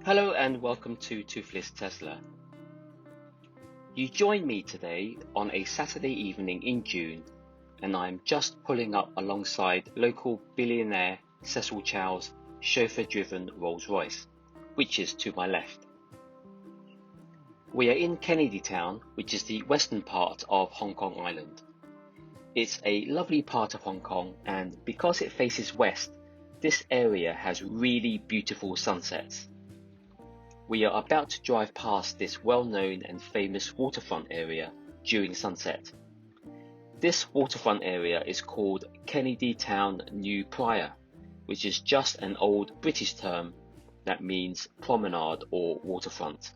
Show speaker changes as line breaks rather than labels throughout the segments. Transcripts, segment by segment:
Hello and welcome to Toothless Tesla. You join me today on a Saturday evening in June, and I'm just pulling up alongside local billionaire Cecil Chow's chauffeur-driven Rolls-Royce, which is to my left. We are in Kennedy Town, which is the western part of Hong Kong Island. It's a lovely part of Hong Kong, and because it faces west, this area has really beautiful sunsets. We are about to drive past this well-known and famous waterfront area during sunset. This waterfront area is called Kennedy Town New Praya, which is just an old British term that means promenade or waterfront.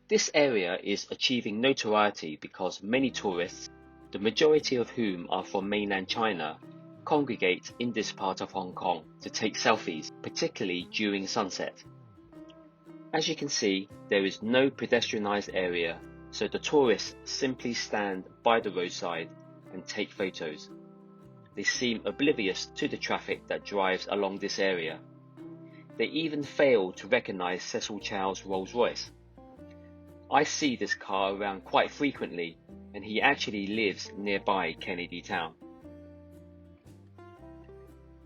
This area is achieving notoriety because many tourists, the majority of whom are from mainland China, congregate in this part of Hong Kong to take selfies, particularly during sunset. As you can see, there is no pedestrianised area, so the tourists simply stand by the roadside and take photos. They seem oblivious to the traffic that drives along this area. They even fail to recognise Cecil Chow's Rolls-Royce. I see this car around quite frequently, and he actually lives nearby Kennedy Town.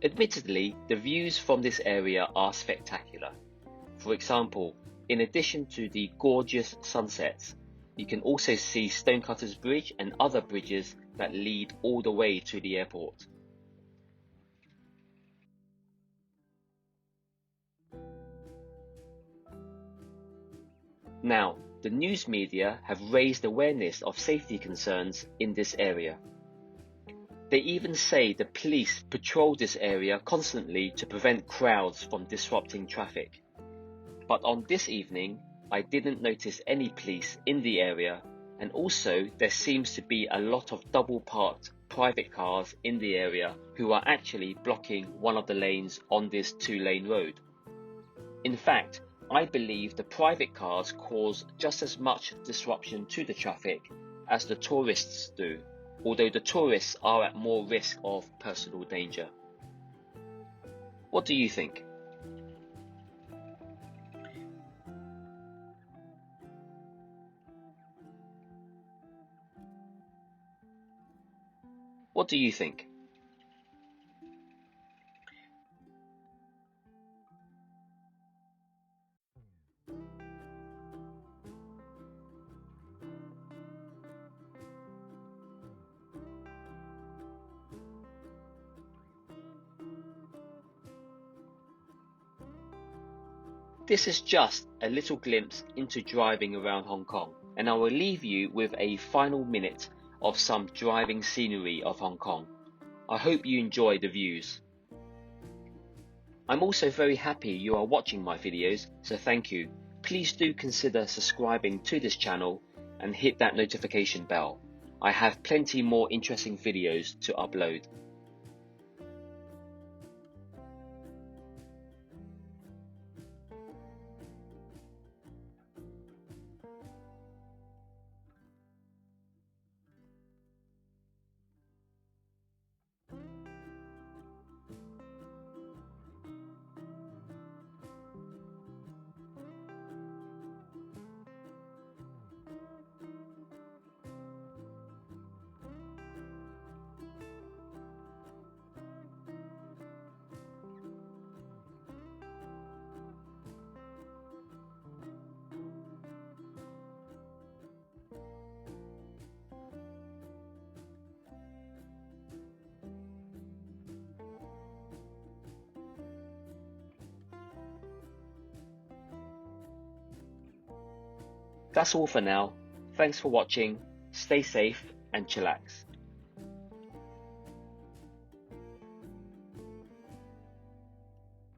Admittedly, the views from this area are spectacular. For example, in addition to the gorgeous sunsets, you can also see Stonecutters Bridge and other bridges that lead all the way to the airport. Now, the news media have raised awareness of safety concerns in this area. They even say the police patrol this area constantly to prevent crowds from disrupting traffic. But on this evening, I didn't notice any police in the area, and also there seems to be a lot of double-parked private cars in the area who are actually blocking one of the lanes on this two-lane road. In fact, I believe the private cars cause just as much disruption to the traffic as the tourists do, although the tourists are at more risk of personal danger. What do you think? What do you think? This is just a little glimpse into driving around Hong Kong, and I will leave you with a final minute of some driving scenery of Hong Kong. I hope you enjoy the views. I'm also very happy you are watching my videos, so thank you. Please do consider subscribing to this channel and hit that notification bell. I have plenty more interesting videos to upload. That's all for now. Thanks for watching, stay safe and chillax.